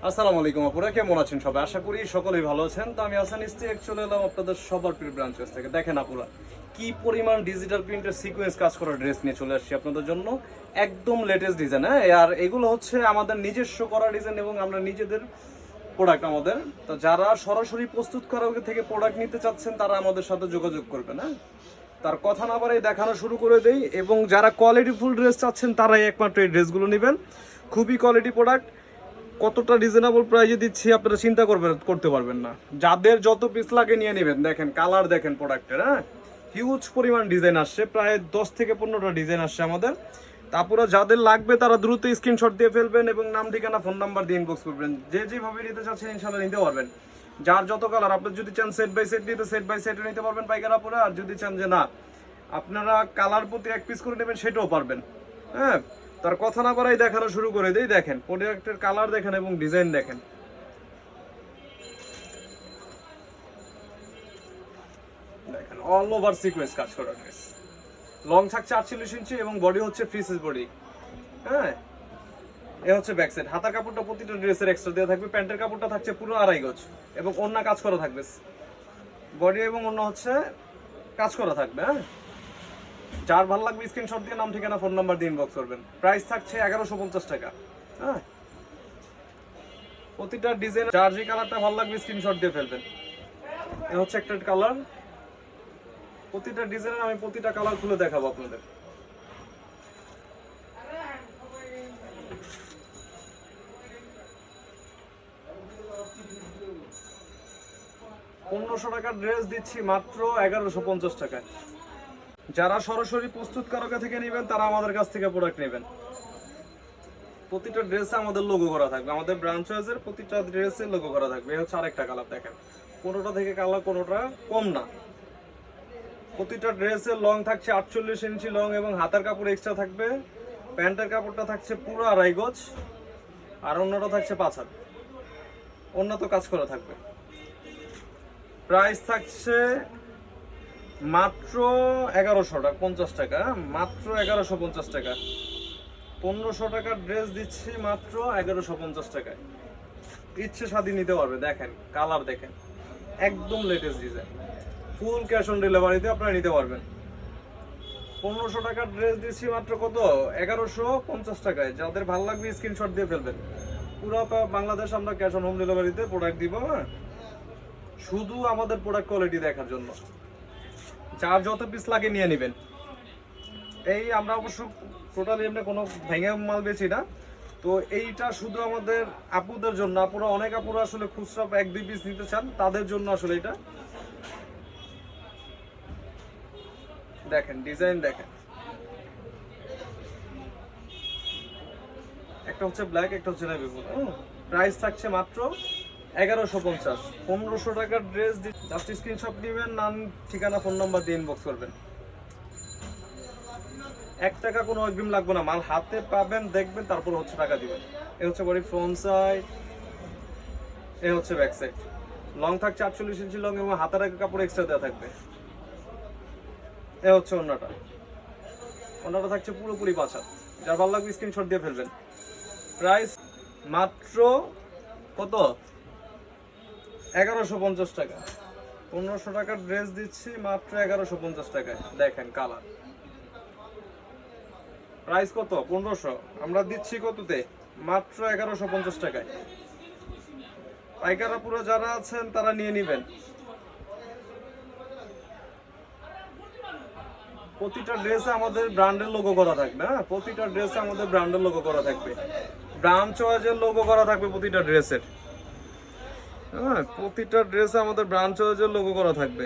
আসসালামু আলাইকুম আপুরা, কেমন আছেন সবাই? আশা করি সকলেই ভালো আছেন। তো আমি আসান ইস্তিক চলে এলাম আপনাদের সবার প্রিয় ব্রাঞ্চ থেকে। দেখেন আপুরা, কি পরিমাণ ডিজিটাল প্রিন্টের সিকোয়েন্স কাজ করা ড্রেস নিয়ে চলে আসছি আপনাদের জন্য। একদম লেটেস্ট ডিজাইন, হ্যাঁ। আর এগুলো হচ্ছে আমাদের নিজস্ব করা ডিজাইন এবং আমরা নিজেদের প্রোডাক্ট আমাদের। তো যারা সরাসরি প্রস্তুত করা থেকে প্রোডাক্ট নিতে চাচ্ছেন তারা আমাদের সাথে যোগাযোগ করবেন, হ্যাঁ। তার কথা না বাড়াই দেখানো শুরু করে দেই। এবং যারা কোয়ালিটিফুল ড্রেস চাচ্ছেন তারাই একমাত্র এই ড্রেসগুলো নেবেন। খুবই কোয়ালিটি প্রোডাক্ট, কতটা রিজনেবল প্রাইসে দিচ্ছি আপনারা চিন্তা করতে পারবেন না। যাদের যত পিস লাগে নিয়ে নেবেন। দেখেন কালার, দেখেন প্রোডাক্টের, হ্যাঁ। হিউজ পরিমাণ ডিজাইন আসছে, প্রায় 10 থেকে 15টা ডিজাইন আসছে আমাদের। তারপরে যাদের লাগবে তারা দ্রুত স্ক্রিনশট দিয়ে ফেলবেন এবং নাম ঠিকানা ফোন নাম্বার দিয়ে ইনবক্স করবেন। যে যেভাবে নিতে চাচ্ছেন ইনশাআল্লাহ নিতে পারবেন। যার যত কালার, আপনি যদি চান সেট বাই সেট নিতে সেট বাই সেটও নিতে পারবেন পাইকারা পরে। আর যদি চান যে না আপনারা কালার প্রতি এক পিস করে নেবেন সেটাও পারবেন, হ্যাঁ। তার কথা না বাড়াই দেখানো শুরু করে দেই। দেখেন প্রোডাক্টের কালার দেখেন এবং ডিজাইন দেখেন। দেখেন অল ওভার সিকোয়েন্স কাজ করা ড্রেস। লং থাকছে 48 ইঞ্চি এবং বডি হচ্ছে ফ্রি সাইজ বডি, হ্যাঁ। এ হচ্ছে ব্যাক সাইড। হাতার কাপড়টা প্রতিটা ড্রেসের এক্সট্রা দেওয়া থাকবে। প্যান্টের কাপড়টা থাকছে পুরো 2.5 গজ এবং ওড়না কাজ করা থাকবে। বডি এবং ওড়না হচ্ছে কাজ করা থাকবে, হ্যাঁ। যার ভালো লাগবে স্ক্রিনশট দিয়ে নাম ঠিকানা ফোন নাম্বার দিয়ে ইনবক্স করবেন। প্রাইস থাকছে 1150 টাকা, হ্যাঁ। প্রতিটা ডিজাইন যার যে কালারটা ভালো লাগবে স্ক্রিনশট দিয়ে ফেলবেন। এ হচ্ছে একটা কালার। প্রতিটা ডিজাইনের আমি প্রতিটা কালার খুলে দেখাবো আপনাদের। $1500 টাকার ড্রেস দিচ্ছি মাত্র 1150 টাকায়। যারা সরাসরি প্রস্তুতকারক থেকে নেবেন তারা আমাদের কাছ থেকে প্রোডাক্ট নেবেন। প্রতিটা ড্রেসে আমাদের লোগো করা থাকবে, আমাদের ব্রাঞ্চ চয়েসের প্রতিটা ড্রেসে লোগো করা থাকবে। এই হচ্ছে আরেকটা কালার, দেখেন কোনোটা থেকে কালার কোনোটা কম না। প্রতিটা ড্রেসের লং থাকছে 48 ইঞ্চি লং এবং হাতার কাপড় এক্সট্রা থাকবে। প্যান্টের কাপড়টা থাকছে পুরো 2.5 গজ আর অন্যটা থাকছে 5 হাত। অন্য তো কাজ করা থাকবে। প্রাইস থাকছে মাত্র 1150 টাকা, মাত্র 1150 টাকা। 1500 টাকার ড্রেস দিচ্ছি মাত্র 1150 টাকায়। ইচ্ছে স্বাধীন নিতে পারবে। দেখেন কালার দেখেন, একদম latest design. Full cash on ডেলিভারিতে আপনারা নিতে পারবেন। 1500 টাকার ড্রেস দিচ্ছি মাত্র কত, 1150 টাকায়। যাদের ভালো লাগবে স্ক্রিনশট দিয়ে ফেলবেন। পুরো বাংলাদেশ আমরা ক্যাশ অন হোম ডেলিভারিতে প্রোডাক্ট দিব, হ্যাঁ। শুধু আমাদের প্রোডাক্ট কোয়ালিটি দেখার জন্য। যার যত পিস লাগে নিয়ে নেবেন। এই আমরা অবশ্য টোটালি এমনি কোনো ভেঙে মাল বেচি না। তো এইটা শুধু আমাদের আপুদের জন্য। আপুরা অনেক আপুরা আসলে খুচরা 1-2 পিস নিতে চান, তাদের জন্য আসলে এটা। দেখেন ডিজাইন দেখেন, একটা হচ্ছে ব্ল্যাক, একটা হচ্ছে নেভি ব্লু। প্রাইস থাকছে মাত্র 1150। 1500 টাকার ড্রেস জাস্ট স্ক্রিনশট নেবেন, নাম ঠিকানা ফোন নাম্বার দিয়ে ইনবক্স করবেন। 1 টাকা কোনো অগ্রিম লাগবে না। মাল হাতে পাবেন, দেখবেন, তারপর হচ্ছে টাকা দিবেন। এ হচ্ছে বডি ফ্রন্ট সাইড, এ হচ্ছে ব্যাক সাইড। লং থাকছে 48 ইঞ্চি লং এবং হাতের কাপড় এক্সট্রা দেওয়া থাকবে। এ হচ্ছে ওড়নাটা। ওড়নাটা থাকছে পুরোপুরি 5 হাত। যার ভালো লাগবে স্ক্রিনশট দিয়ে ফেলবেন। প্রাইস মাত্র কত, 1150 টাকা। 1500 টাকার ড্রেস দিচ্ছি মাত্র 1150 টাকায়। দেখেন কালার। প্রাইস কত, 1500। আমরা দিচ্ছি কততে, মাত্র 1150 টাকায়। পাইকারা পুরো যারা আছেন তারা নিয়ে নেবেন। প্রতিটা ড্রেসে আমাদের ব্র্যান্ডের লোগো করা থাকবে, হ্যাঁ। প্রতিটা ড্রেসে আমাদের ব্র্যান্ডের লোগো করা থাকবে। ব্রাঞ্চ চয়েসের লোগো করা থাকবে প্রতিটা ড্রেসের, হ্যাঁ। প্রতিটা ড্রেসে আমাদের ব্রাঞ্চ চয়েসের লোগো করা থাকবে।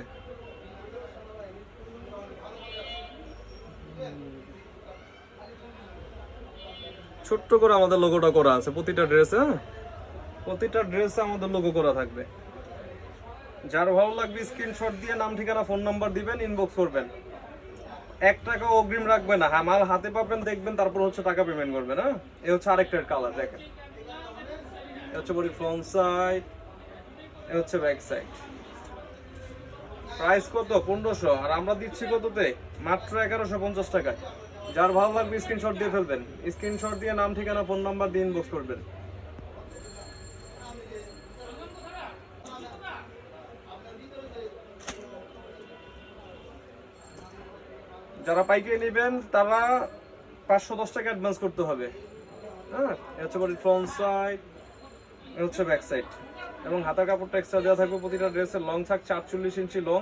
ছোট্ট করে আমাদের লোগোটা করা আছে প্রতিটা ড্রেসে, হ্যাঁ। প্রতিটা ড্রেসে আমাদের লোগো করা থাকবে। যার ভালো লাগবে স্ক্রিনশট দিয়ে নাম ঠিকানা ফোন নাম্বার দিবেন, ইনবক্স করবেন। 1 টাকা অগ্রিম রাখবেন না, হ্যাঁ। মাল হাতে পাবেন, দেখবেন, তারপর হচ্ছে টাকা পেমেন্ট করবেন, হ্যাঁ। এ হচ্ছে আরেকটার কালার, দেখেন। এ হচ্ছে বডি ফ্রন্ট সাইড, এ হচ্ছে ব্যাক সাইড। প্রাইস কত, 1500। আর আমরা দিচ্ছি কততে, মাত্র 1150 টাকায়। যার ভালো লাগবে স্ক্রিনশট দিয়ে ফেলবেন। স্ক্রিনশট দিয়ে নাম ঠিকানা ফোন নাম্বার দিয়ে ইনবক্স করবেন। যারা পাইকারি নেবেন তারা 510 টাকা অ্যাডভান্স করতে হবে। হ্যাঁ, এটা হচ্ছে বডি ফ্রন্ট সাইড, এটা হচ্ছে ব্যাক সাইড, এবং হাতার কাপড়টা এক্সট্রা দেওয়া থাকবে। প্রতিটা ড্রেসের লং থাকছে 48 ইঞ্চি লং,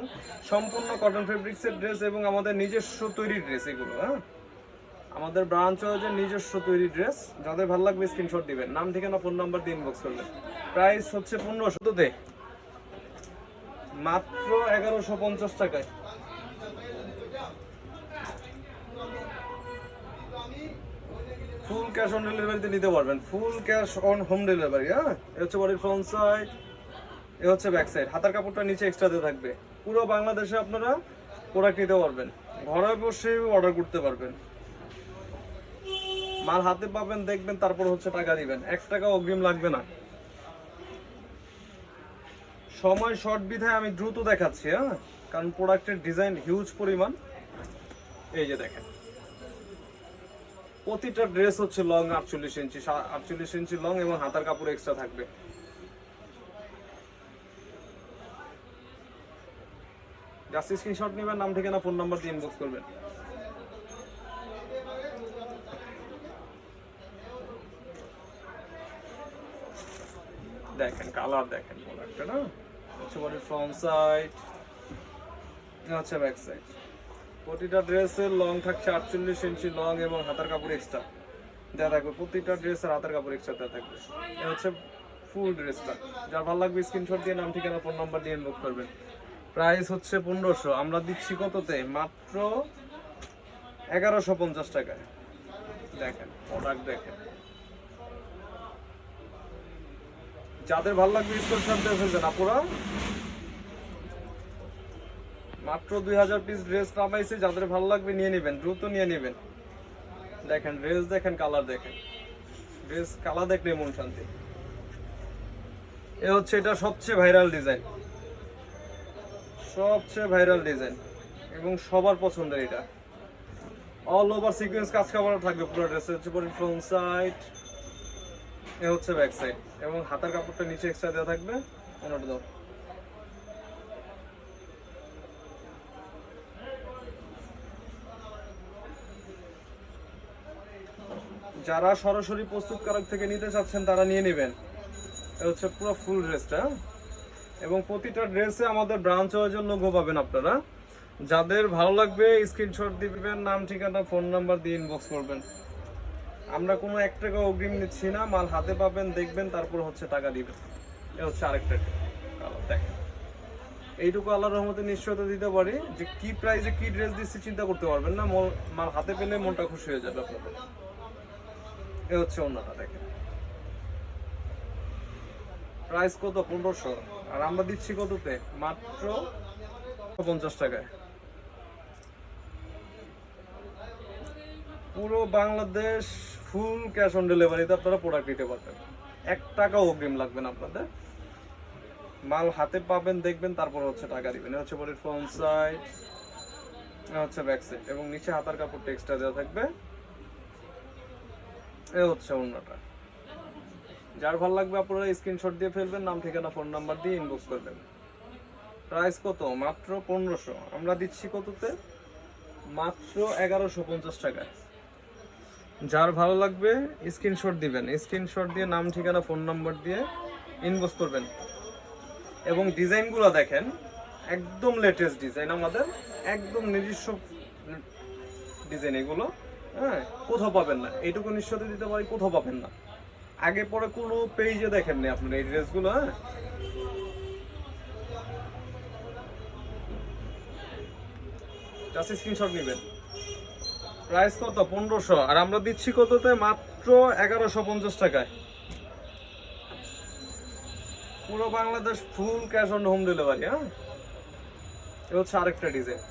সম্পূর্ণ কটন ফেব্রিক্সের ড্রেস এবং আমাদের নিজস্ব তৈরি ড্রেস এগুলো। হ্যাঁ, আমাদের ব্রাঞ্চ হচ্ছে নিজস্ব তৈরি ড্রেস। যাদের ভালো লাগবে স্ক্রিনশট দিবেন, নাম ঠিকানা ফোন নাম্বার দিয়ে ইনবক্স করবেন। প্রাইস হচ্ছে 1500 মাত্র 1150 টাকায়। ফুল ক্যাশ অন ডেলিভারিতে নিতে পারবেন, full cash on home delivery. হ্যাঁ, এটা হচ্ছে বডির ফ্রন্ট সাইড, এ হচ্ছে ব্যাক সাইড। হাতার কাপড়টা নিচে এক্সট্রাতে থাকবে। পুরো বাংলাদেশে আপনারা প্রোডাক্ট নিতে পারবেন, ঘরে বসে অর্ডার করতে পারবেন। মাল হাতে পাবেন, দেখবেন, তারপর হচ্ছে টাকা দিবেন। 1 টাকা অগ্রিম লাগবে না। সময় শর্ট বিধায় আমি দ্রুত দেখাচ্ছি। হ্যাঁ, কারণ প্রোডাক্টের ডিজাইন হিউজ পরিমাণ। এই যে দেখেন, প্রতিটা ড্রেস হচ্ছে লং 48 ইঞ্চি লং এবং হাতার কাপড় এক্সট্রা থাকবে। জাস্ট স্ক্রিনশট নেবেন, নাম ঠিকানা ফোন নাম্বার দিয়ে ইনবক্স করবেন। দেখেন কালার, দেখেন প্রোডাক্টটা না হচ্ছে বডির ফ্রন্ট সাইড, হচ্ছে ব্যাক সাইড। প্রতিটা ড্রেসের লং থাকছে 48 ইঞ্চি লং এবং হাতার কাপড় এক্সট্রা দেওয়া থাকবে। প্রতিটা ড্রেসের হাতার কাপড় এক্সট্রা দেওয়া থাকবে। এ হচ্ছে ফুল ড্রেসটা। যার ভালো লাগবে স্ক্রিনশট দিয়ে নাম ঠিকানা ফোন নাম্বার দিয়ে ইনবক্স করবেন। প্রাইস হচ্ছে 1500, আমরা দিচ্ছি কততে? মাত্র 1150 টাকায়। দেখেন প্রোডাক্ট, দেখেন। যাদের ভালো লাগবে স্ক্রিনশট দিয়ে ফেলবেন আপুরা। মাত্র 2000 পিস ড্রেস নামাইছে, যাদের ভালো লাগবে নিয়ে নেবেন, দ্রুত নিয়ে নেবেন। দেখেন ড্রেস, দেখেন কালার, দেখেন ড্রেস কালার দেখলে মন শান্তি। এ হচ্ছে এটা সবচেয়ে ভাইরাল ডিজাইন, সবচেয়ে ভাইরাল ডিজাইন এবং সবার পছন্দের। এটা অল ওভার সিকোয়েন্স কাজ করা থাকবে পুরো ড্রেসে। হচ্ছে পরে ফ্রন্ট সাইড, এ হচ্ছে ব্যাক সাইড এবং হাতার কাপড়টা নিচে এক্সট্রা দেওয়া থাকবে। অন্যটা দাও। যারা সরাসরি প্রস্তুতকারক থেকে নিতে চাচ্ছেন তারা নিয়ে নেবেন। এ হচ্ছে পুরো ফুল ড্রেসটা এবং প্রতিটা ড্রেসে আমাদের ব্রাঞ্চ ওয়াইজ লোগো পাবেন আপনারা। যাদের ভালো লাগবে স্ক্রিনশট দিবেন, নাম ঠিকানা ফোন নাম্বার দিয়ে ইনবক্স করবেন। আমরা কোনো 1 টাকা অগ্রিম নিচ্ছি না, মাল হাতে পাবেন, দেখবেন, তারপর হচ্ছে টাকা দিবেন। এ হচ্ছে আরেকটা কালার, দেখেন। এইটুকু আল্লাহর রহমতে নিশ্চয়তা দিতে পারি যে কি প্রাইসে কি ড্রেস দিচ্ছি চিন্তা করতে পারবেন না। মাল হাতে পেলে মনটা খুশি হয়ে যাবে আপনাদের। এ হচ্ছে অন্যটা, দেখেন। প্রাইস কত? 1500, আর আমরা দিচ্ছি কততে? মাত্র 50 টাকায়। পুরো বাংলাদেশ ফুল ক্যাশ অন ডেলিভারিতে আপনারা প্রোডাক্ট নিতে পারবেন। 1 টাকা অগ্রিম লাগবে না আপনাদের। মাল হাতে পাবেন, দেখবেন, তারপর হচ্ছে টাকা দিবেন। এটা হচ্ছে বডির ফ্রন্ট সাইড, এটা হচ্ছে ব্যাক সাইড এবং নিচে হাতার কাপড়টা এক্সট্রা দেওয়া থাকবে। এ হচ্ছে অন্যটা। যার ভালো লাগবে আপনারা স্ক্রিনশট দিয়ে ফেলবেন, নাম ঠিকানা ফোন নাম্বার দিয়ে ইনবক্স করবেন। প্রাইস কত? মাত্র 1500, আমরা দিচ্ছি কততে? মাত্র 1150 টাকায়। যার ভালো লাগবে স্ক্রিনশট দিবেন, স্ক্রিনশট দিয়ে নাম ঠিকানা ফোন নাম্বার দিয়ে ইনবক্স করবেন। এবং ডিজাইনগুলো দেখেন, একদম লেটেস্ট ডিজাইন, আমাদের একদম নিজস্ব ডিজাইন এগুলো। হ্যাঁ, কোথাও পাবেন না, এইটুকু নিশ্চয়তা দিতে পারি, কোথাও পাবেন না। আগে পরে কোনো পেজে দেখেননি আপনারা এই ড্রেসগুলো। হ্যাঁ, জাস্ট স্ক্রিনশট নেবেন। প্রাইস কত? 1500, আর আমরা দিচ্ছি কততে? মাত্র 1150 টাকায়। পুরো Bangladesh full cash on home delivery. হ্যাঁ, এ হচ্ছে আরেকটা ডিজাইন।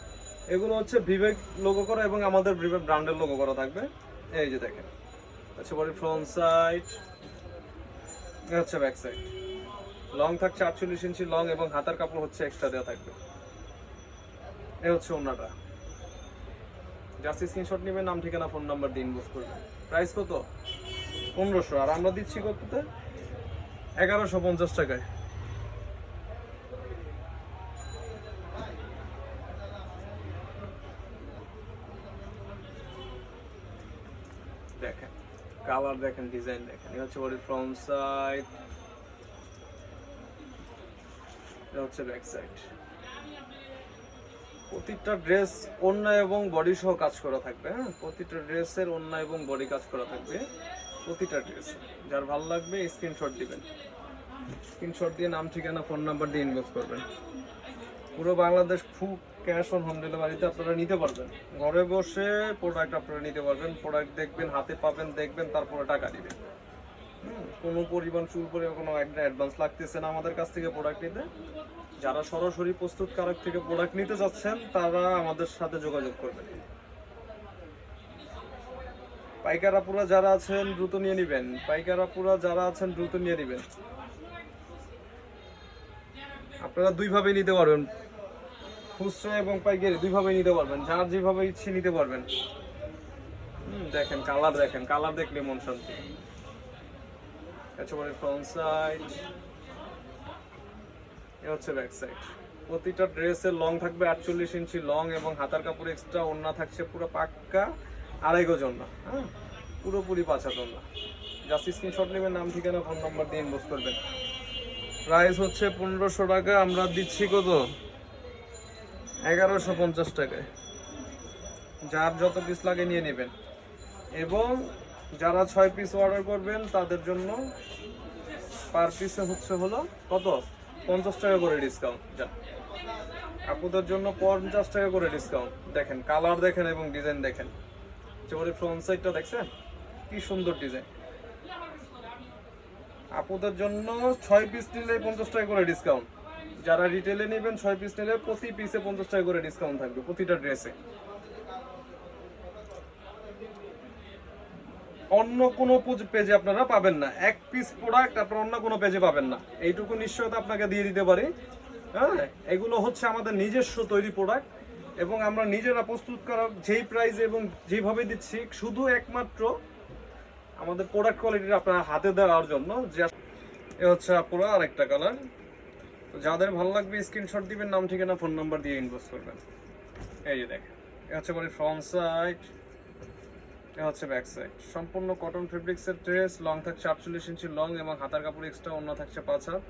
এগুলো হচ্ছে বিবেক লোগো করা এবং আমাদের বিবেক ব্র্যান্ডের লোগো করা থাকবে। এই যে দেখেন, আচ্ছা বডি ফ্রন্ট সাইড, এ হচ্ছে ব্যাক সাইড। লং থাকছে 48 ইঞ্চি লং এবং হাতার কাপড় হচ্ছে এক্সট্রা দেওয়া থাকবে। এ হচ্ছে ওন্নাটা। জাস্ট স্ক্রিনশট নেবেন, নাম ঠিকানা ফোন নাম্বার দিয়ে ইনবক্স করবেন। প্রাইস কত? 1500, আর আমরা দিচ্ছি কততে? 1150 টাকায়। কালার দেখেন, ডিজাইন দেখেন। এটা হচ্ছে বডি ফ্রন্ট সাইড, এটা হচ্ছে ব্যাক সাইড। প্রতিটা ড্রেস ওড়না এবং বডি সহ কাজ করা থাকবে। হ্যাঁ, প্রতিটা ড্রেসের ওড়না এবং বডি কাজ করা থাকবে প্রতিটা ড্রেস। যার ভালো লাগবে স্ক্রিনশট দিবেন, স্ক্রিনশট দিয়ে নাম, ঠিকানা, ফোন নাম্বার দিয়ে ইনবক্স করবেন। পুরো Bangladesh full cash on home ডেলিভারিতে আপনারা নিতে পারবেন। ঘরে বসে প্রোডাক্ট আপনারা নিতে পারবেন। প্রোডাক্ট দেখবেন, হাতে পাবেন, দেখবেন, তারপরে টাকা দিবেন। কোনো পরিমাণ চুল করে কোনো একটা অ্যাডভান্স লাগতেছে না আমাদের কাছ থেকে প্রোডাক্ট নিতে। যারা সরাসরি প্রস্তুতকারক থেকে প্রোডাক্ট নিতে যাচ্ছেন তারা আমাদের সাথে যোগাযোগ করবেন। পাইকারাপুরা যারা আছেন দ্রুত নিয়ে নেবেন, পাইকারাপুরা যারা আছেন দ্রুত নিয়ে নেবেন। আপনারা দুইভাবে নিতে পারবেন, খুচরা এবং পাইকারি দুইভাবে নিতে পারবেন, যার যেভাবে ইচ্ছে নিতে পারবেন। দেখেন কালার, দেখেন কালার দেখলে মন শান্তি। একেবারে ফ্রন্ট সাইড, এ হচ্ছে ব্যাক সাইড। প্রতিটা ড্রেসের লং থাকবে 48 ইঞ্চি লং এবং হাতার কাপড় এক্সট্রা। ওড়না থাকছে পুরো পাক্কা 2.5 গজ ওড়না। হ্যাঁ, পুরোপুরি 5 হাত ওড়না। জাস্ট স্ক্রিনশট নেবেন, নাম, ঠিকানা, ফোন নাম্বার দিয়ে ইনবক্স করবেন। প্রাইস হচ্ছে 1500 টাকা, আমরা দিচ্ছি কত? 1150 টাকায়। যার যত পিস লাগে নিয়ে নেবেন। এবং যারা 6 পিস অর্ডার করবেন তাদের জন্য পার পিসে হচ্ছে হলো কত? 50 টাকা করে ডিসকাউন্ট। যা আপুদের জন্য 50 টাকা করে ডিসকাউন্ট। দেখেন কালার দেখেন এবং ডিজাইন দেখেন। যেমন ফ্রন্ট সাইডটা দেখছেন কি সুন্দর ডিজাইন। আপুদের জন্য 6 পিস নিলে 50 টাকা করে ডিসকাউন্ট। যারা রিটেলে নেবেন 6 পিস নিলে প্রতি পিসে 50 টাকা করে ডিসকাউন্ট থাকবে প্রতিটা ড্রেসে। অন্য কোনো পেজে আপনারা পাবেন না। এক পিস প্রোডাক্ট আপনারা অন্য কোনো পেজে পাবেন না, এইটুকু নিশ্চয়তা আপনাকে দিয়ে দিতে পারি। হ্যাঁ, এগুলো হচ্ছে আমাদের নিজস্ব তৈরি প্রোডাক্ট এবং আমরা নিজেরা প্রস্তুতকারক। যেই প্রাইস এবং যেভাবে দিচ্ছি শুধু একমাত্র আমাদের প্রোডাক্ট কোয়ালিটির আপনার হাতে দেওয়ার জন্য। যে এ হচ্ছে পুরো আরেকটা কালার। যাদের ভালো লাগবে স্ক্রিনশট দিবেন, নাম, ঠিকানা, ফোন নাম্বার দিয়ে ইনবক্স করবেন। এই যে দেখেন, এ হচ্ছে বলি ফ্রন্ট সাইড, এ হচ্ছে ব্যাক সাইড। সম্পূর্ণ কটন ফেব্রিক্সের ড্রেস। লং থাকছে 48 ইঞ্চি লং এবং হাতার কাপড় এক্সট্রা। ওড়না থাকছে 5 হাত।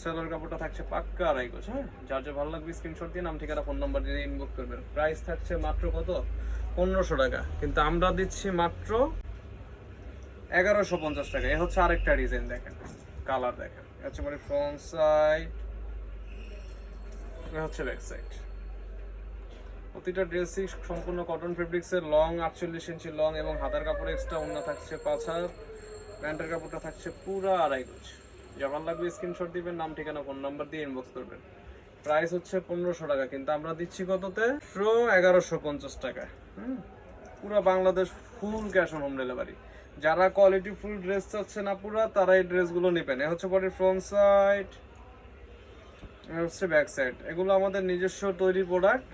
সেলার কাপড়টা থাকছে পাক্কা 2.5 গজ। হ্যাঁ, যার যে ভালো লাগবে স্ক্রিনশট দিয়ে নাম, ঠিকানা, ফোন নাম্বার দিয়ে ইনবক্স করবেন। প্রাইস থাকছে মাত্র কত? 1500 টাকা, কিন্তু আমরা দিচ্ছি মাত্র 1150 টাকা। এ হচ্ছে আরেকটা ডিজাইন, দেখেন কালার দেখেন। হচ্ছে মানে ফ্রন্ট সাইড, এ হচ্ছে ব্যাক সাইড। প্রতিটা ড্রেসই সম্পূর্ণ কটন ফেব্রিক্সের। লং 48 ইঞ্চি লং এবং হাতার কাপড় এক্সট্রা। ওড়না থাকছে 5 হাত। প্যান্টের কাপড়টা থাকছে পুরা 2.5 গজ। যেমন লাগবে স্ক্রিনশট দিবেন, নাম, ঠিকানা, ফোন নাম্বার দিয়ে ইনবক্স করবেন। প্রাইস হচ্ছে 1500 টাকা, কিন্তু আমরা দিচ্ছি কততে? 1150 টাকা। পুরো Bangladesh full cash on home delivery. যারা কোয়ালিটি ফুল ড্রেস চাচ্ছেন আপুরা, তারা এই ড্রেসগুলো নেবেন। এ হচ্ছে বডির ফ্রন্ট সাইড, হচ্ছে ব্যাক সাইড। এগুলো আমাদের নিজস্ব তৈরি প্রোডাক্ট।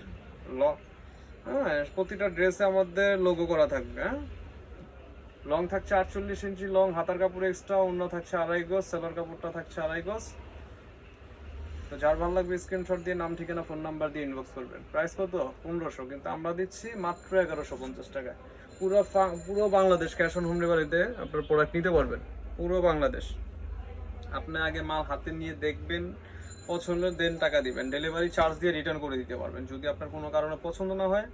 হ্যাঁ, প্রতিটা ড্রেসে আমাদের লোগো করা থাকবে। হ্যাঁ, লং থাকছে 48 ইঞ্চি লং, হাতার কাপড় এক্সট্রা। ওড়না থাকছে 2.5 গজ, সেলার কাপড়টা থাকছে 2.5 গজ। তো যার ভালো লাগবে স্ক্রিনশট দিয়ে নাম, ঠিকানা, ফোন নাম্বার দিয়ে ইনবক্স করবেন। প্রাইস কত? 1500, কিন্তু আমরা দিচ্ছি মাত্র 1150 টাকা। পুরো বাংলাদেশ ক্যাশ অন হোম ডেলিভারিতে আপনার প্রোডাক্ট নিতে পারবেন। পুরো বাংলাদেশ। আপনি আগে মাল হাতে নিয়ে দেখবেন, পছন্দ দেন, টাকা দিবেন। ডেলিভারি চার্জ দিয়ে রিটার্ন করে দিতে পারবেন। যদি আপনার কোনো কারণে পছন্দ না হয়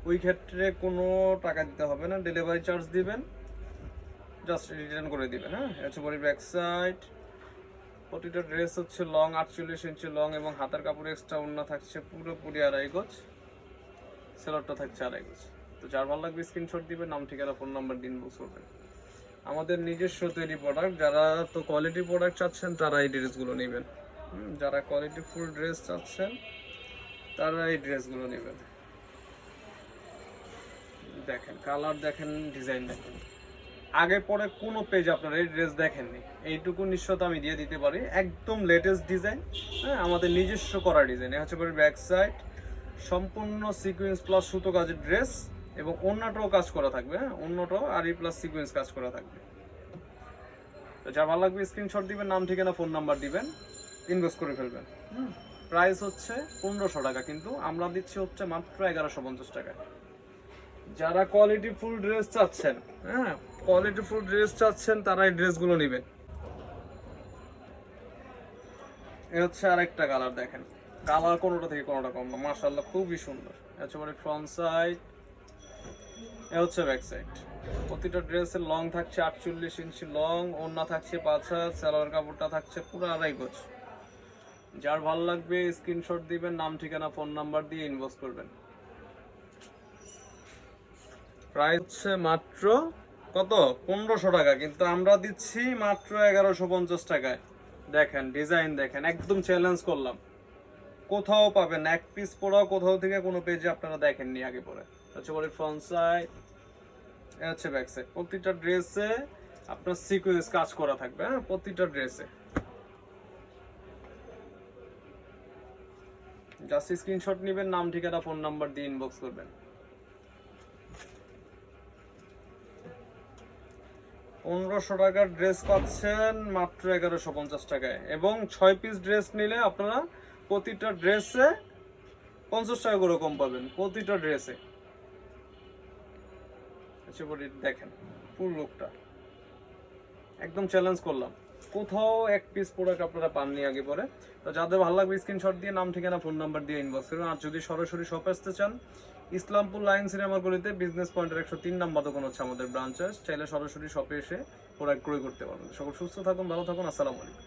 ওই ক্ষেত্রে কোনো টাকা দিতে হবে না, ডেলিভারি চার্জ দিবেন, জাস্ট রিটার্ন করে দিবেন। হ্যাঁ, হচ্ছে বডি ব্যাক সাইড। প্রতিটা ড্রেস হচ্ছে লং 48 ইঞ্চি লং এবং হাতার কাপড় এক্সট্রা। ওড়না থাকছে পুরোপুরি 2.5 গজ, সেলারটা থাকছে 2.5 গজ। তো যার ভালো লাগবে স্ক্রিনশট দিবেন, নাম, ঠিকানা, ফোন নাম্বার দিয়ে ইনবক্স করবেন। আমাদের নিজস্ব তৈরি প্রোডাক্ট। যারা তো কোয়ালিটি প্রোডাক্ট চাচ্ছেন তারা এই ড্রেসগুলো নেবেন। যারা কোয়ালিটি ফুল ড্রেস চাচ্ছেন তারা এই ড্রেসগুলো নেবেন। দেখেন কালার দেখেন, ডিজাইন দেখেন। আগে পরে কোনো পেজ আপনারা এই ড্রেস দেখেননি, এইটুকু নিশ্চয়তা আমি দিয়ে দিতে পারি। একদম লেটেস্ট ডিজাইন। হ্যাঁ, আমাদের নিজস্ব করা ডিজাইন। এ হচ্ছে ব্যাক সাইড। সম্পূর্ণ সিকোয়েন্স প্লাস সুতো কাজের ড্রেস এবং অন্যটাও কাজ করা থাকবে। হ্যাঁ, অন্যটাও আরি প্লাস সিকোয়েন্স কাজ করা থাকবে। তো যা ভালো লাগবে স্ক্রিনশট দিবেন, নাম, ঠিকানা, ফোন নাম্বার দিবেন, ইনবক্স করে ফেলবেন। প্রাইস হচ্ছে 1500 টাকা, কিন্তু আমরা দিচ্ছি হচ্ছে মাত্র 1150 টাকা। যারা কোয়ালিটি ফুল ড্রেস চাচ্ছেন, হ্যাঁ কোয়ালিটি ফুল ড্রেস চাচ্ছেন, তারা এই ড্রেসগুলো নেবেন। এ হচ্ছে আরেকটা কালার, দেখেন কালার কোনোটা থেকে কোনোটা কম না, মাশাআল্লাহ খুবই সুন্দর। হচ্ছে মানে ফ্রন্ট সাইড, এ হচ্ছে ব্যাক সাইড। প্রতিটা ড্রেসের লং থাকছে 48 ইঞ্চি লং, ওড়না থাকছে 5 হাত, সালোয়ার কাপড়টা থাকছে পুরো 2.5 গজ। যার ভালো লাগবে স্ক্রিনশট দিবেন, নাম ঠিকানা ফোন নাম্বার দিয়ে ইনবক্স করবেন। প্রাইস হচ্ছে মাত্র কত 1500 টাকা, কিন্তু আমরা দিচ্ছি মাত্র 1150 টাকায়। দেখেন ডিজাইন দেখেন, একদম চ্যালেঞ্জ করলাম, কোথাও পাবেন এক পিস পড়াও কোথাও থেকে কোনো পেজে আপনারা দেখেননি আগে পরে। হচ্ছে বলে ফ্রন্ট সাইড, এটা হচ্ছে ব্যাক সাইড। প্রতিটা ড্রেসে আপনার সিকোয়েন্স কাজ করা থাকবে, হ্যাঁ প্রতিটা ড্রেসে। জাস্ট স্ক্রিনশট নেবেন, নাম ঠিকানা ফোন নাম্বার দিয়ে ইনবক্স করবেন। 1500 টাকার ড্রেস পাচ্ছেন মাত্র 1150 টাকায়, এবং 6 পিস ড্রেস নিলে আপনারা প্রতিটা ড্রেসে 50 টাকা করে কম পাবেন প্রতিটা ড্রেসে। আচ্ছা বলি দেখেন ফুল লুকটা, একদম চ্যালেঞ্জ করলাম, কোথাও এক পিস প্রোডাক্ট আপনারা পাননি আগে পরে। তো যাদের ভালো লাগবে স্ক্রিনশট দিয়ে নাম ঠিকানা ফোন নাম্বার দিয়ে ইনবক্স করবেন। আর যদি সরাসরি শপে আসতে চান, ইসলামপুর লাইন সিনেমার গলিতে বিজনেস পয়েন্টের 103 নাম্বার দোকান হচ্ছে আমাদের ব্রাঞ্চ। চাইলে সরাসরি শপে এসে প্রোডাক্ট ক্রয় করতে পারবেন। সকল সুস্থ থাকুন, ভালো থাকুন, আসসালামু আলাইকুম।